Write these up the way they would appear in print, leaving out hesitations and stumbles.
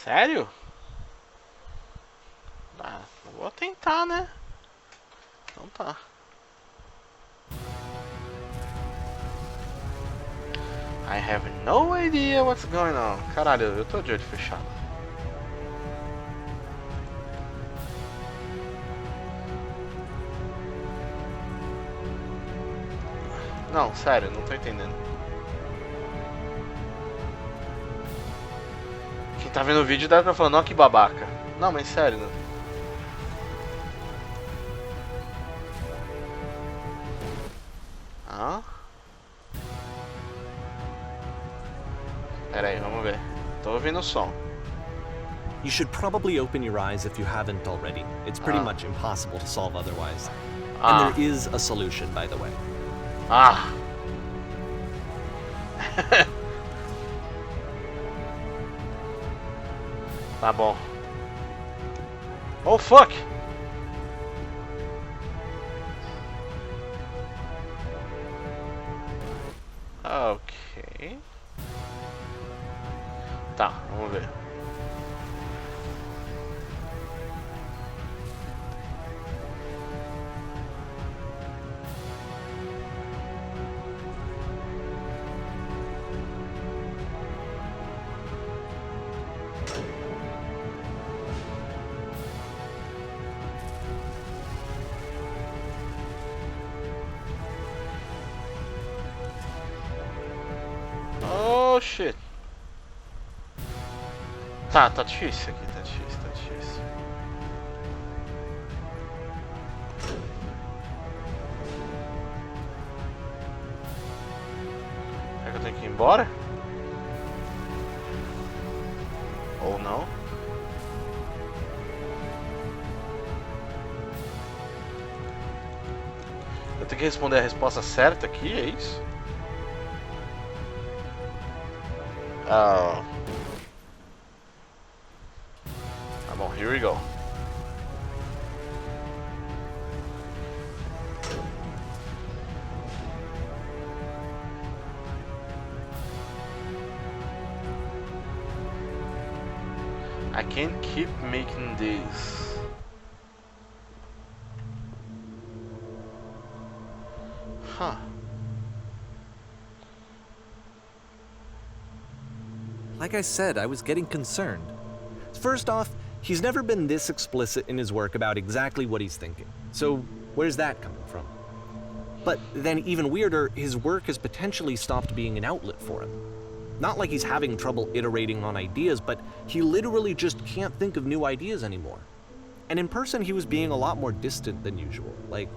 Sério? Ah, vou tentar, né? Então tá. I have no idea what's going on. Caralho, eu tô de olho fechado. Não, sério, não tô entendendo. Quem tá vendo o vídeo deve estar falando, ó que babaca. Não, mas sério, né? Ah? Pera aí, vamos ver. Tô ouvindo o som. You should probably open your eyes if you haven't already. It's pretty much impossible to solve otherwise. And there is a solution, by the way. Ah! Tá bom. Oh, fuck! Ok. Tá, vamos ver. Oh, shit. Tá difícil aqui, tá difícil. Será que eu tenho que ir embora? Ou não? Eu tenho que responder a resposta certa aqui, é isso? Ah. Tá bom, here we go. I can't keep making this. Huh. Like I said, I was getting concerned. First off, he's never been this explicit in his work about exactly what he's thinking. So, where's that coming from? But then, even weirder, his work has potentially stopped being an outlet for him. Not like he's having trouble iterating on ideas, but he literally just can't think of new ideas anymore. And in person, he was being a lot more distant than usual. Like,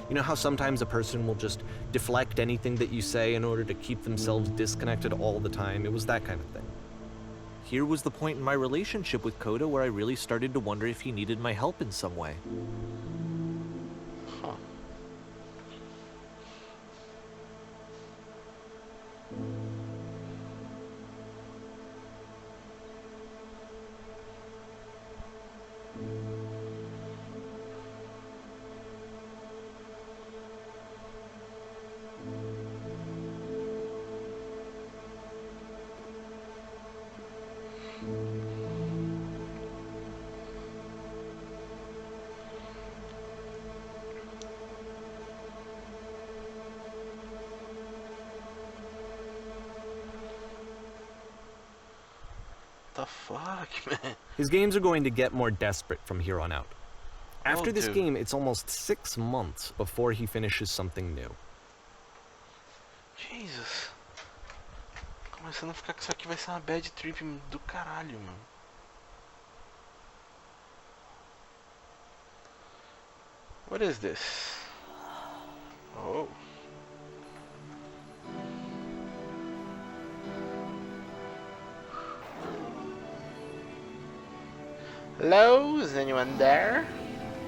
you know how sometimes a person will just deflect anything that you say in order to keep themselves disconnected all the time? It was that kind of thing. Here was the point in my relationship with Coda where I really started to wonder if he needed my help in some way. Huh. The fuck, man? His games are going to get more desperate from here on out. After this dude. game, it's almost 6 months before he finishes something new. Jesus. Começando a ficar que isso aqui vai ser uma bad trip do caralho, mano. What is this? Oh. Hello, is anyone there?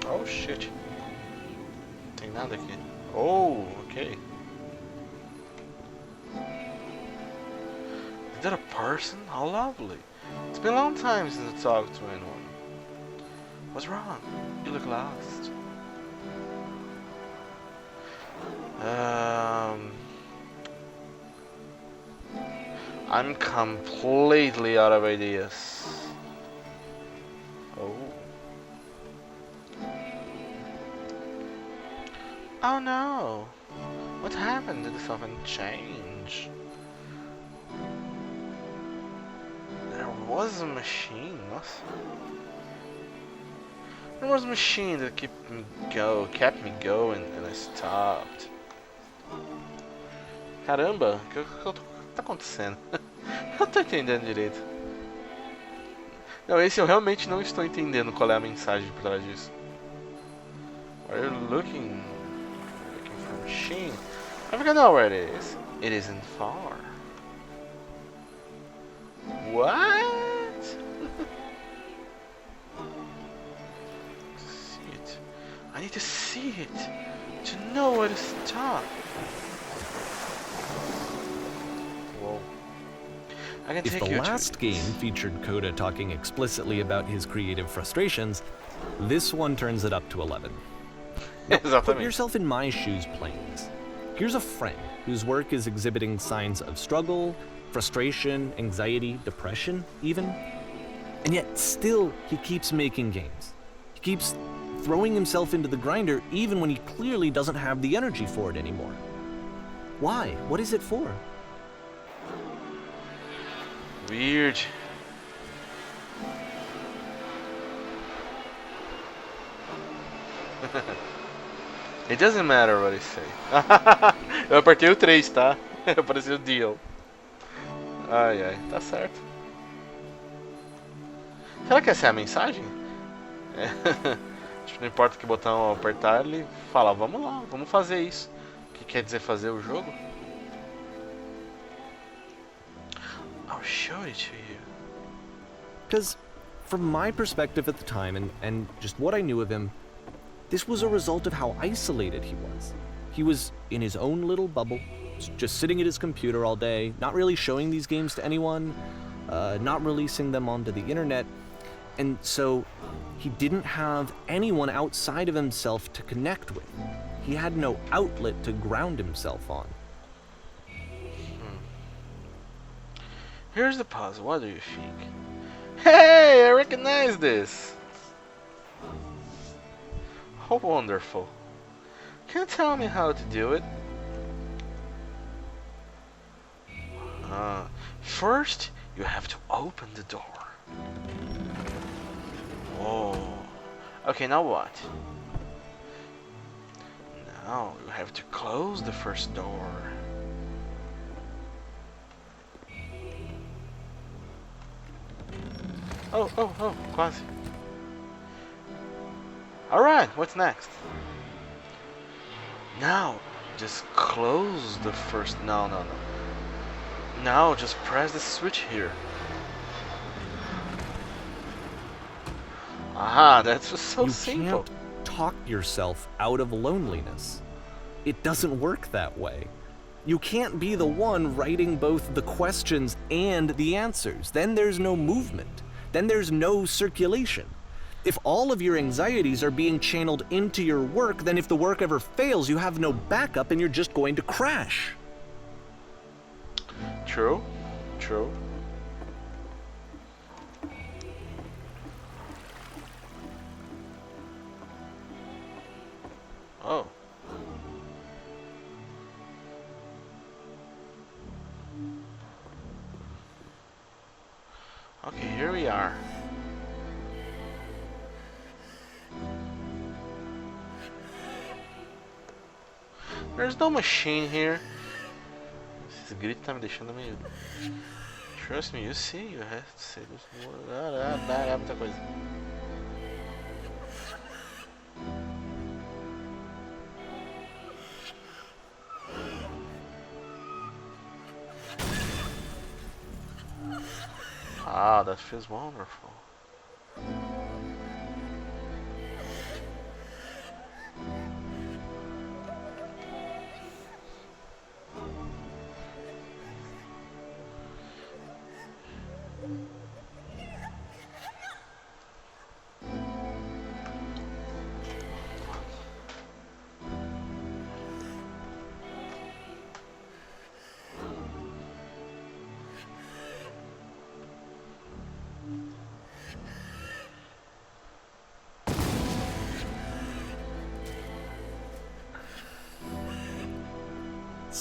Oh shit. Não tem nada aqui. Oh, okay. Is that a person? How lovely. It's been a long time since I talked to anyone. What's wrong? You look lost. I'm completely out of ideas. Oh no! What happened? Did something change? There was a machine, nossa. There was a machine that kept me going, and I stopped. Caramba, o que tá acontecendo? Eu não tô entendendo direito. Não, esse eu realmente não estou entendendo qual é a mensagem por trás disso. Are you looking for a machine? I think I know where it is. It isn't far. What? See it. I need to see it to know where to stop. Whoa. I can If take the you last game featured Coda talking explicitly about his creative frustrations, this one turns it up to 11. Now, put Exatamente. yourself in my shoes playing this. Here's a friend whose work is exhibiting signs of struggle, frustration, anxiety, depression, even. And yet, still, he keeps making games. He keeps throwing himself into the grinder even when he clearly doesn't have the energy for it anymore. Why? What is it for? Weird. It doesn't matter what I say. Eu apertei o 3, tá? Apareceu o deal. Ai, ai, tá certo. Será que essa é a mensagem? É. Tipo, não importa que botão eu apertar, ele fala, vamos lá, vamos fazer isso. O que quer dizer fazer o jogo? I'll show it to you. Because, from my perspective at the time, and just what I knew of him, this was a result of how isolated he was. He was in his own little bubble, just sitting at his computer all day, not really showing these games to anyone, not releasing them onto the internet, and so he didn't have anyone outside of himself to connect with. He had no outlet to ground himself on. Here's the puzzle, what do you think? Hey, I recognize this! How wonderful. Can you tell me how to do it? First, you have to open the door. Whoa. Okay, now what? Now you have to close the first door. Oh, quase. Alright, what's next? Now, just close the first... No. Now, just press the switch here. Aha, that's just so simple. You can't talk yourself out of loneliness. It doesn't work that way. You can't be the one writing both the questions and the answers. Then there's no movement. Then there's no circulation. If all of your anxieties are being channeled into your work, then if the work ever fails, you have no backup and you're just going to crash. True. Oh. Okay, here we are. There's no machine here. Esse grito tá me deixando meio... Trust me, you see, you have to say this more. É muita coisa. Ah, that feels wonderful.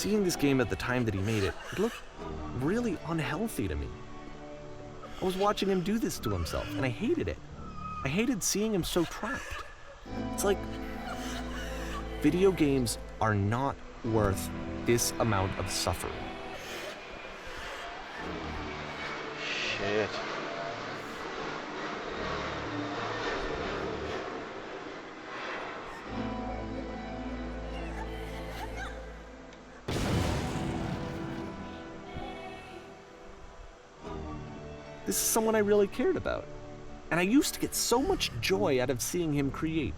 Seeing this game at the time that he made it, it looked really unhealthy to me. I was watching him do this to himself, and I hated it. I hated seeing him so trapped. It's like, video games are not worth this amount of suffering. Shit. This is someone I really cared about. And I used to get so much joy out of seeing him create.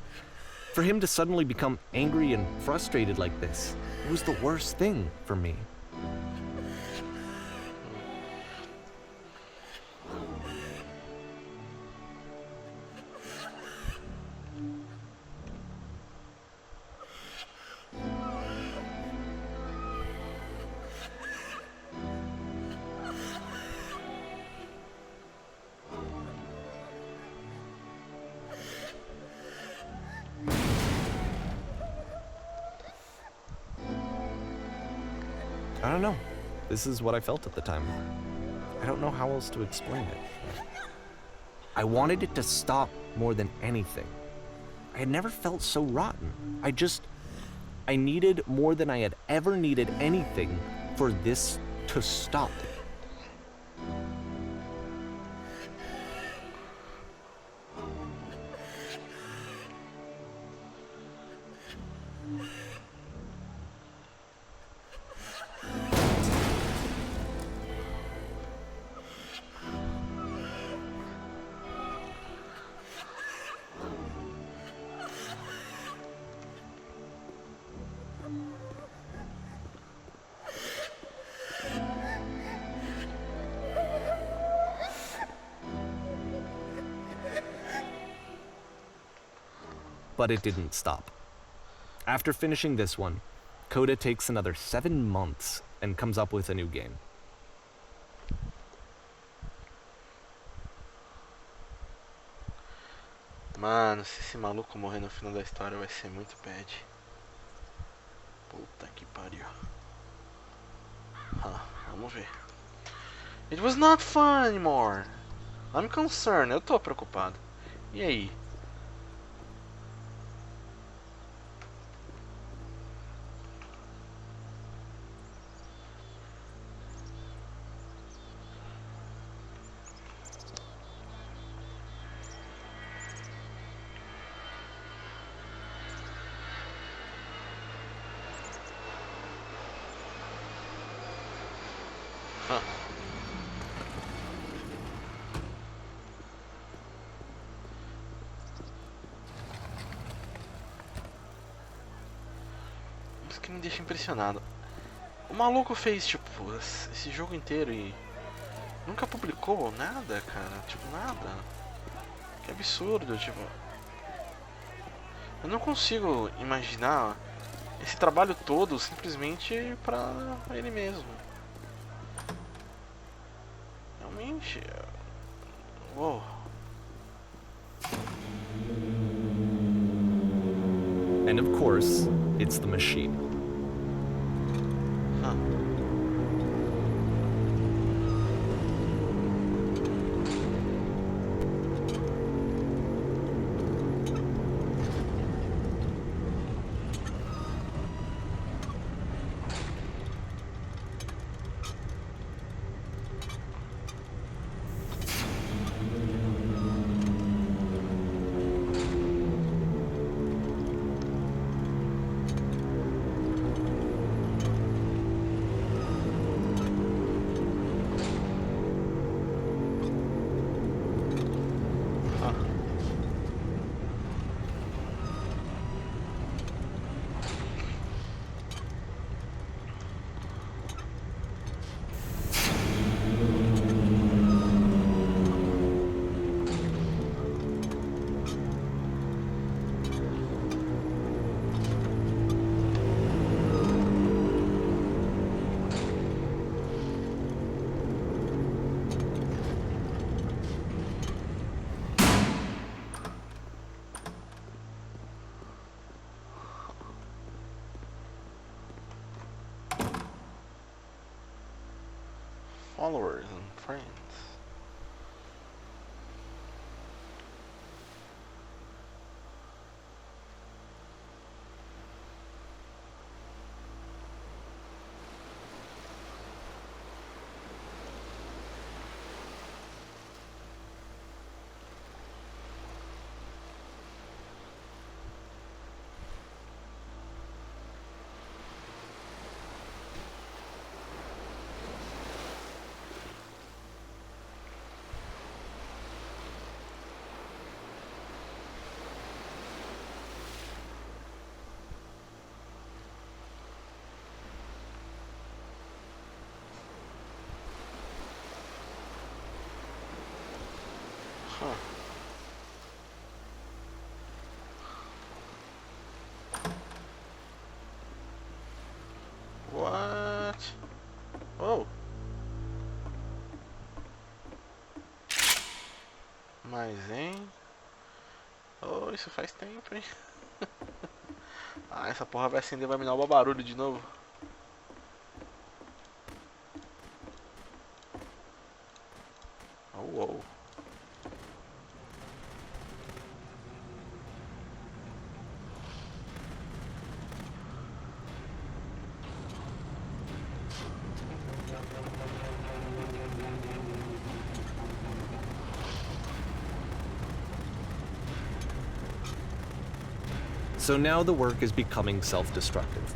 For him to suddenly become angry and frustrated like this, it was the worst thing for me. I don't know. This is what I felt at the time. I don't know how else to explain it. I wanted it to stop more than anything. I had never felt so rotten. I needed more than I had ever needed anything for this to stop. But it didn't stop. After finishing this one, Coda takes another 7 months and comes up with a new game. Mano, se esse maluco morrer no final da história vai ser muito bad. Puta que pariu. Vamos ver. It was not fun anymore. I'm concerned. Eu tô preocupado. E aí? Isso que me deixa impressionado. O maluco fez, tipo, esse jogo inteiro e nunca publicou nada, cara. Tipo, nada. Que absurdo, tipo. Eu não consigo imaginar esse trabalho todo simplesmente pra ele mesmo. Realmente. Uou. And of course, it's the machine. followers and friends. Huh. What? Oh. Mas, hein? Oh, isso faz tempo, hein? Ah, essa porra vai acender e vai me dar um barulho de novo. Oh, oh. So now the work is becoming self-destructive.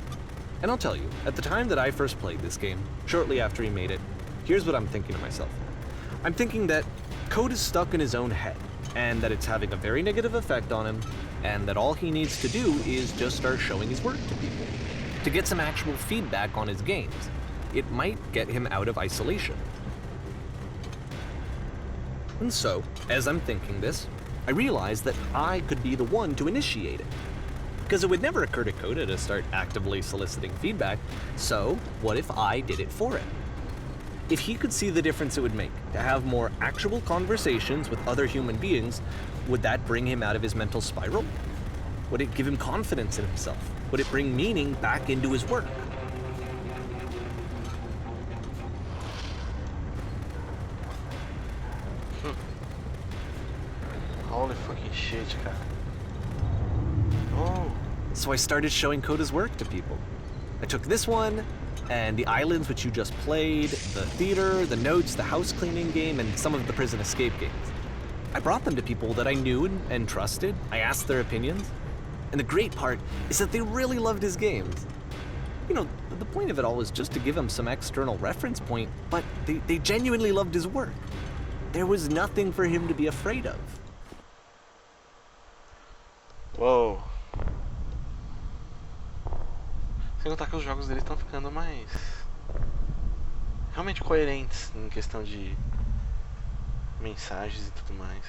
And I'll tell you, at the time that I first played this game, shortly after he made it, here's what I'm thinking to myself. I'm thinking that code is stuck in his own head, and that it's having a very negative effect on him, and that all he needs to do is just start showing his work to people, to get some actual feedback on his games. It might get him out of isolation. And so, as I'm thinking this, I realize that I could be the one to initiate it. Because it would never occur to Coda to start actively soliciting feedback, so what if I did it for him? If he could see the difference it would make to have more actual conversations with other human beings, would that bring him out of his mental spiral? Would it give him confidence in himself? Would it bring meaning back into his work? Holy fucking shit, cara. Oh. So I started showing Coda's work to people. I took this one, and the islands which you just played, the theater, the notes, the house cleaning game, and some of the prison escape games. I brought them to people that I knew and trusted. I asked their opinions. And the great part is that they really loved his games. You know, the point of it all was just to give him some external reference point, but they genuinely loved his work. There was nothing for him to be afraid of. Uou. Sem contar que os jogos dele estão ficando mais realmente coerentes em questão de mensagens e tudo mais.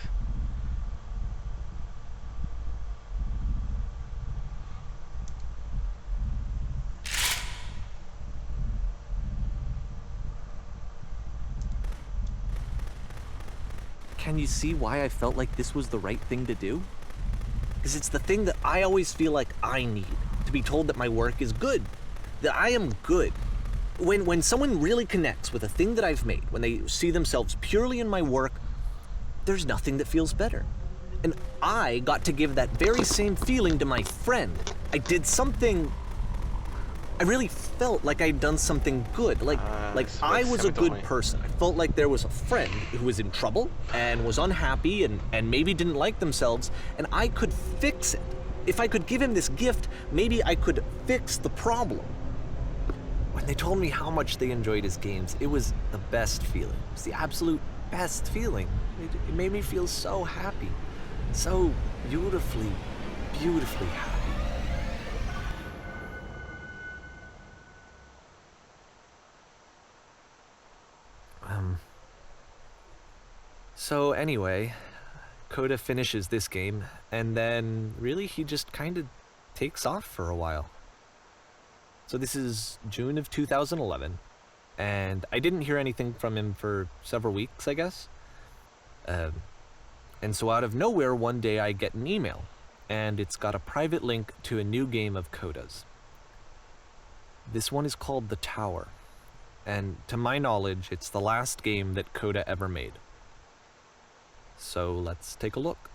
Can you see why I felt like this was the right thing to do? Because it's the thing that I always feel like I need, to be told that my work is good, that I am good. When someone really connects with a thing that I've made, when they see themselves purely in my work, there's nothing that feels better. And I got to give that very same feeling to my friend. I did something, I really felt like I'd done something good, like I was a good person. I felt like there was a friend who was in trouble and was unhappy and maybe didn't like themselves, and I could fix it. If I could give him this gift, maybe I could fix the problem. When they told me how much they enjoyed his games, it was the best feeling. It was the absolute best feeling. It made me feel so happy, so beautifully, beautifully happy. So anyway, Coda finishes this game, and then really he just kind of takes off for a while. So this is June of 2011, and I didn't hear anything from him for several weeks, I guess. And so out of nowhere, one day I get an email, and it's got a private link to a new game of Coda's. This one is called The Tower, and to my knowledge, it's the last game that Coda ever made. So let's take a look.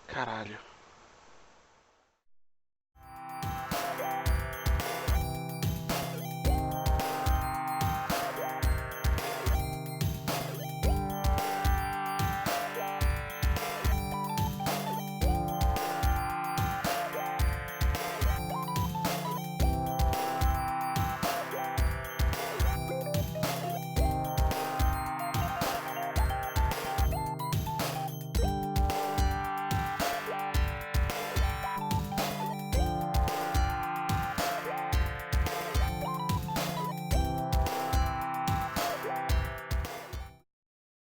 Caralho.